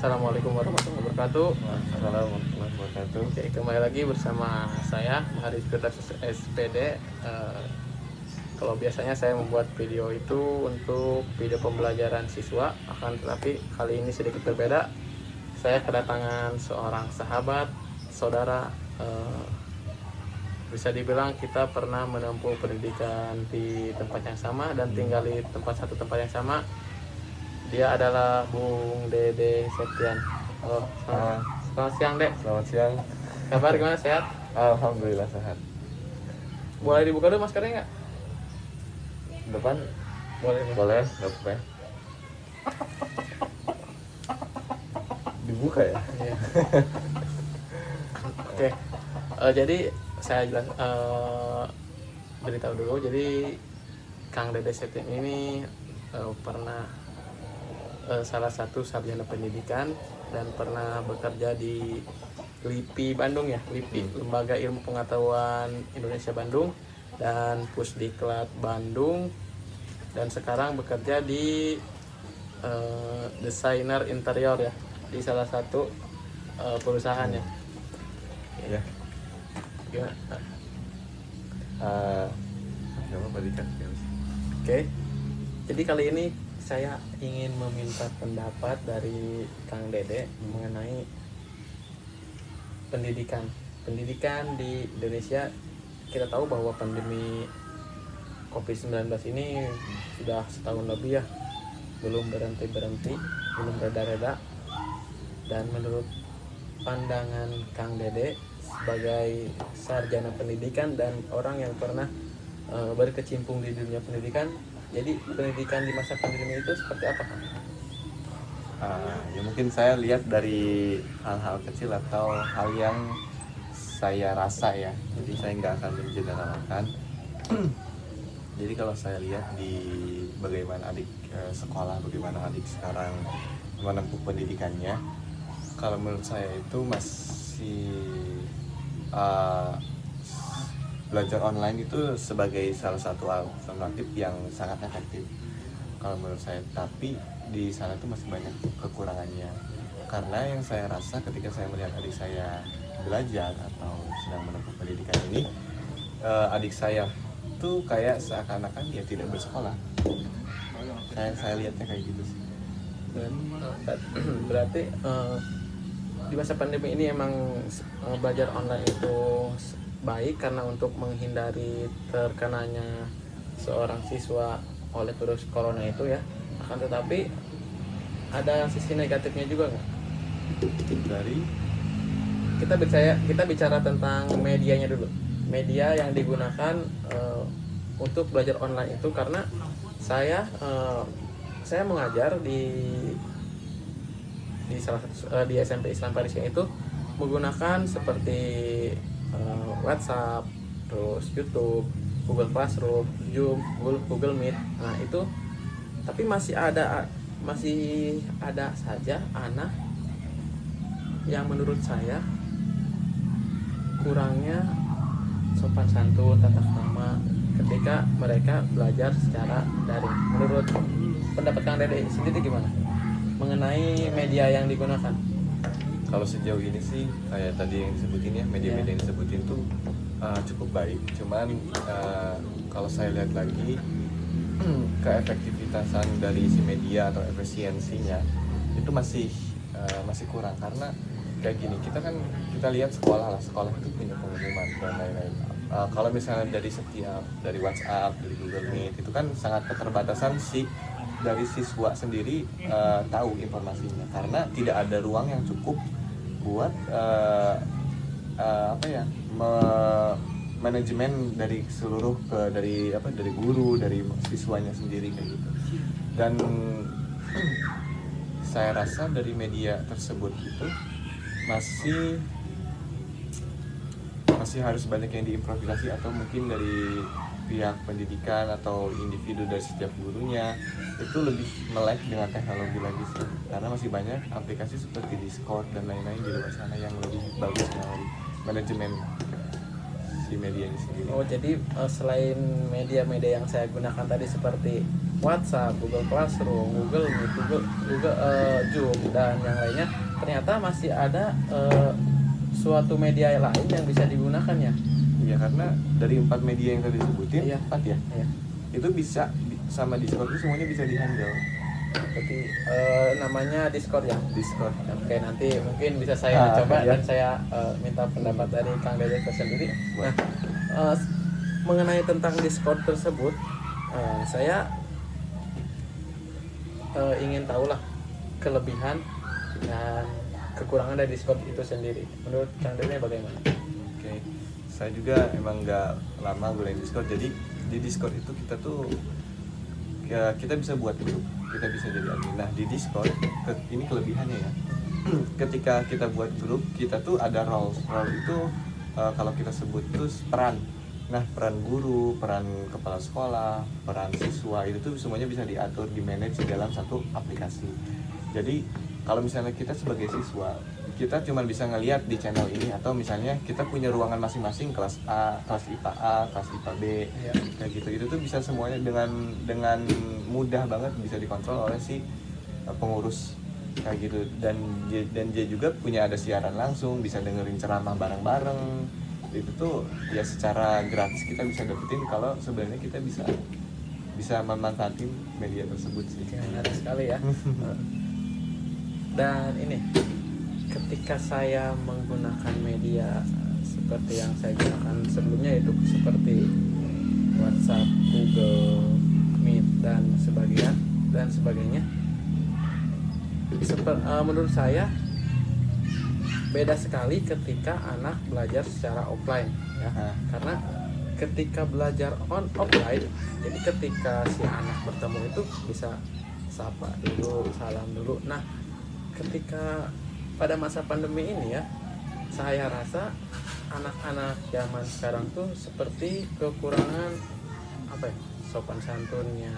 Assalamualaikum warahmatullahi wabarakatuh. Assalamualaikum warahmatullahi wabarakatuh. Oke, kembali lagi bersama saya Mahari Sekretaris SPD. Kalau biasanya saya membuat video itu untuk video pembelajaran siswa, akan tetapi kali ini sedikit berbeda. Saya kedatangan seorang sahabat, saudara. Bisa dibilang kita pernah menempuh pendidikan di tempat yang sama dan tinggal di satu tempat yang sama. Dia adalah Bung Dede Septian. Halo, selamat siang Dek. Selamat siang. Kabar gimana, sehat? Alhamdulillah sehat. Boleh dibuka dulu maskernya nggak? Depan Boleh. boleh, nggak apa-apa. Dibuka ya? Iya. Oke. Jadi saya jelas beritahu dulu. Jadi Kang Dede Septian ini pernah salah satu sarjana pendidikan dan pernah bekerja di LIPI Bandung ya, LIPI, Lembaga Ilmu Pengetahuan Indonesia Bandung, dan Pusdiklat Bandung, dan sekarang bekerja di desainer interior ya, di salah satu perusahaan ya. Ya. Gimana? Coba balikan. Oke. Jadi kali ini saya ingin meminta pendapat dari Kang Dede mengenai pendidikan di Indonesia. Kita tahu bahwa pandemi COVID-19 ini sudah setahun lebih ya, belum berhenti, belum reda-reda. Dan menurut pandangan Kang Dede sebagai sarjana pendidikan dan orang yang pernah berkecimpung di dunia pendidikan, jadi pendidikan di masa pandemi itu seperti apa, Kang? Ya mungkin saya lihat dari hal-hal kecil atau hal yang saya rasa ya. Jadi saya nggak akan mengeneralkan. Jadi kalau saya lihat di bagaimana adik sekolah, bagaimana adik sekarang menempuh pendidikannya, kalau menurut saya itu masih belajar online itu sebagai salah satu alternatif yang sangat efektif kalau menurut saya, tapi di sana tuh masih banyak kekurangannya. Karena yang saya rasa ketika saya melihat adik saya belajar atau sedang menempuh pendidikan ini, adik saya tuh kayak seakan-akan dia tidak bersekolah. Saya lihatnya kayak gitu sih. Berarti di masa pandemi ini emang belajar online itu baik karena untuk menghindari terkenanya seorang siswa oleh virus corona itu ya. Akan tetapi ada sisi negatifnya juga nggak? Dari Kita bicara tentang medianya dulu. Media yang digunakan untuk belajar online itu, karena saya mengajar di salah satu di SMP Islam Parisnya itu menggunakan seperti WhatsApp, terus YouTube, Google Classroom, Zoom, Google Meet. Nah itu, tapi masih ada saja anak yang menurut saya kurangnya sopan santun, tata krama ketika mereka belajar secara daring. Menurut pendapat Kang Dede sendiri gimana mengenai media yang digunakan? Kalau sejauh ini sih kayak tadi yang disebutin ya, media-media yang disebutin tuh cukup baik. Cuman kalau saya lihat lagi keefektivitasan dari si media atau efisiensinya itu masih kurang. Karena kayak gini, kita lihat sekolah itu punya pengumuman dan lain-lain. Kalau misalnya dari WhatsApp, dari Google Meet, itu kan sangat keterbatasan dari siswa sendiri tahu informasinya, karena tidak ada ruang yang cukup buat manajemen dari seluruh dari guru, dari siswanya sendiri kayak gitu. Dan saya rasa dari media tersebut itu masih harus banyak yang diimprovisasi, atau mungkin dari pihak pendidikan atau individu dari setiap gurunya itu lebih melek dengan teknologi lagi sih, karena masih banyak aplikasi seperti Discord dan lain-lain di luar sana yang lebih bagus dari manajemen si medianya sendiri. Oh, jadi selain media-media yang saya gunakan tadi seperti WhatsApp, Google Classroom, Google Meet, Google Zoom dan yang lainnya, ternyata masih ada suatu media lain yang bisa digunakan ya. Iya, karena dari 4 media yang tadi disebutin, Iya. 4 ya, Iya. itu bisa sama Discord itu semuanya bisa dihandle. Berarti namanya Discord ya. Discord. Oke, nanti mungkin bisa saya coba iya. dan saya minta pendapat dari Kang Dede tersendiri. Nah, mengenai tentang Discord tersebut, saya ingin tahulah kelebihan dan kekurangan dari Discord itu sendiri. Menurut Kang Dede bagaimana? Oke, saya juga emang nggak lama gunain Discord. Jadi di Discord itu kita tuh kita bisa buat grup, kita bisa jadi admin. Nah di Discord ini kelebihannya ya. Ketika kita buat grup, kita tuh ada role itu kalau kita sebut tuh peran. Nah peran guru, peran kepala sekolah, peran siswa itu tuh semuanya bisa diatur, di manage dalam satu aplikasi. Jadi kalau misalnya kita sebagai siswa, kita cuma bisa ngelihat di channel ini, atau misalnya kita punya ruangan masing-masing, kelas A, kelas IPA A, kelas IPA B, Ya. kayak gitu. Itu tuh bisa semuanya dengan mudah banget bisa dikontrol oleh si pengurus kayak gitu. Dan dia juga punya ada siaran langsung, bisa dengerin ceramah bareng-bareng. Itu tuh ya secara gratis kita bisa dapetin kalau sebenarnya kita bisa memanfaatin media tersebut sih. Menarik sekali ya. Dan ini, ketika saya menggunakan media seperti yang saya gunakan sebelumnya, itu seperti WhatsApp, Google Meet dan sebagainya, menurut saya beda sekali ketika anak belajar secara offline ya. Karena ketika belajar offline, jadi ketika si anak bertemu itu bisa sapa dulu, salam dulu. Nah, ketika pada masa pandemi ini ya, saya rasa anak-anak zaman sekarang tuh seperti kekurangan sopan santunnya,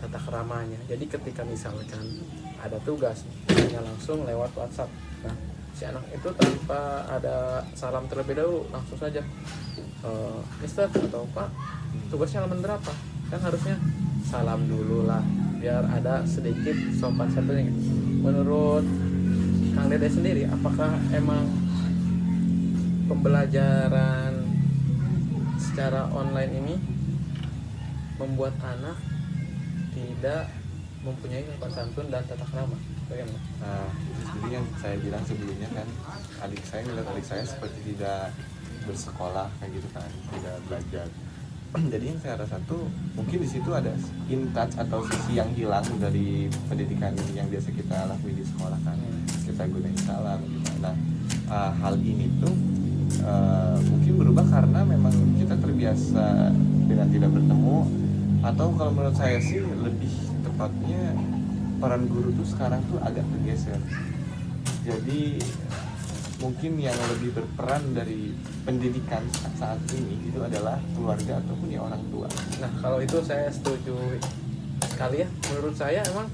tata keramanya. Jadi ketika misalkan ada tugas, hanya langsung lewat WhatsApp. Nah, si anak itu tanpa ada salam terlebih dahulu, langsung saja, Mister atau Pak, tugasnya halaman berapa? Kan harusnya salam dulu lah, biar ada sedikit sopan santunnya gitu. Menurut Kang Dede sendiri, apakah emang pembelajaran secara online ini membuat anak tidak mempunyai sopan santun dan tata krama? Bagaimana? Nah, itu sendiri yang saya bilang sebelumnya kan, melihat adik saya seperti tidak bersekolah kayak gitu kan, tidak belajar. Jadi yang saya rasa tuh mungkin di situ ada in touch atau sisi yang hilang dari pendidikan yang biasa kita lakuin di sekolah kan. Kita gunain salam gitu. Nah, hal ini tuh mungkin berubah karena memang kita terbiasa dengan tidak bertemu, atau kalau menurut saya sih lebih tepatnya peran guru tuh sekarang tuh agak tergeser. Jadi mungkin yang lebih berperan dari pendidikan saat ini itu adalah keluarga ataupun ya orang tua. Nah, kalau itu saya setuju sekali ya. Menurut saya emang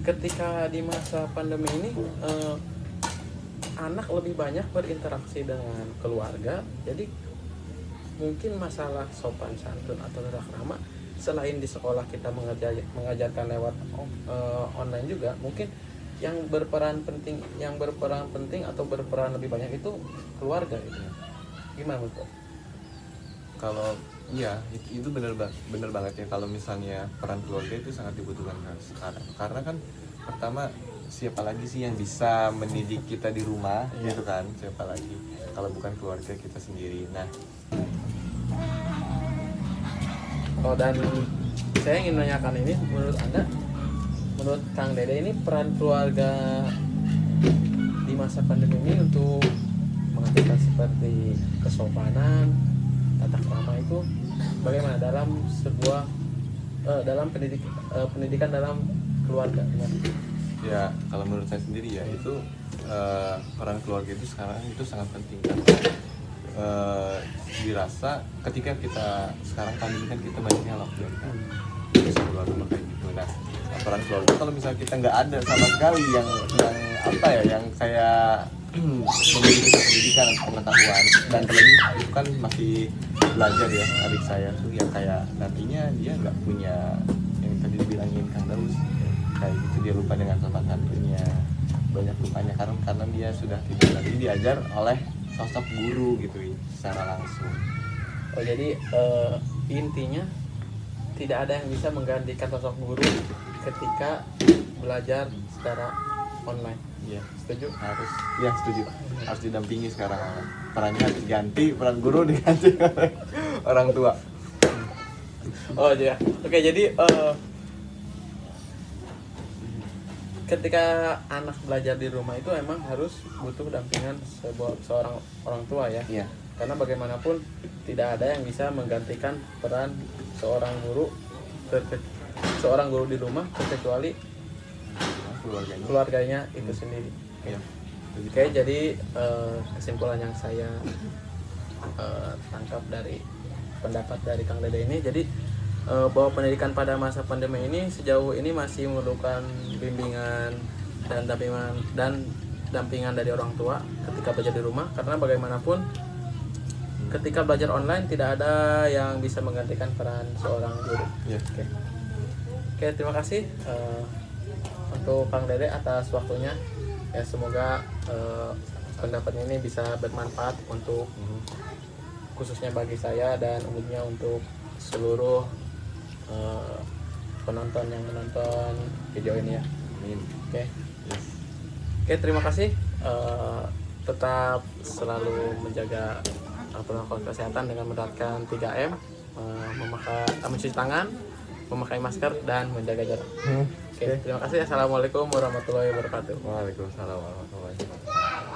ketika di masa pandemi ini anak lebih banyak berinteraksi dengan keluarga. Jadi mungkin masalah sopan santun atau tata krama, selain di sekolah kita mengajarkan lewat online juga, mungkin yang berperan penting atau berperan lebih banyak itu keluarga gitu. Gimana menurut? Kalau iya itu benar banget ya, kalau misalnya peran keluarga itu sangat dibutuhkan sekarang. Karena kan pertama, siapa lagi sih yang bisa mendidik kita di rumah gitu kan, siapa lagi kalau bukan keluarga kita sendiri. Nah, Dan saya ingin menanyakan ini, menurut Kang Dede ini peran keluarga di masa pandemi ini untuk mengajarkan seperti kesopanan, tata krama itu bagaimana dalam sebuah dalam pendidikan dalam keluarga? ya kalau menurut saya sendiri ya itu peran keluarga itu sekarang itu sangat penting kan. Dirasa ketika kita sekarang pandemi kan kita banyaknya lockdown kan, bisa keluar rumah kayak gitu. Nah, peran keluarga kalau misalnya kita nggak ada sama sekali yang yang kayak memiliki pendidikan atau pengetahuan, dan terlebih itu kan masih belajar ya adik saya tuh, yang kayak nantinya dia nggak punya yang dibilangin Kang Darus kayak gitu, dia lupa dengan sopan santunnya, banyak lupanya karena dia sudah tidak lagi diajar oleh sosok guru gitu secara langsung. Oh jadi intinya tidak ada yang bisa menggantikan sosok guru ketika belajar secara online. Iya, Setuju? harus, ya setuju, harus didampingi sekarang, perannya diganti, peran guru diganti oleh orang tua. Oh iya. Oke, jadi ketika anak belajar di rumah itu emang harus butuh dampingan seorang orang tua ya. Iya. Karena bagaimanapun tidak ada yang bisa menggantikan peran seorang guru di rumah kecuali keluarganya itu sendiri. Iya. Oke, jadi kesimpulan yang saya tangkap dari pendapat dari Kang Dede ini, jadi bahwa pendidikan pada masa pandemi ini sejauh ini masih memerlukan bimbingan dan dampingan dari orang tua ketika belajar di rumah, karena bagaimanapun ketika belajar online tidak ada yang bisa menggantikan peran seorang guru. Iya. Oke, terima kasih untuk Kang Dede atas waktunya. Ya, semoga pendapatnya ini bisa bermanfaat untuk khususnya bagi saya dan umumnya untuk seluruh penonton yang menonton video ini ya. Amin. Oke. Oke, terima kasih. Tetap selalu menjaga protokol kesehatan dengan menerapkan 3M, mencuci tangan, memakai masker dan menjaga jarak. Oke, terima kasih. Assalamualaikum warahmatullahi wabarakatuh. Waalaikumsalam warahmatullahi wabarakatuh.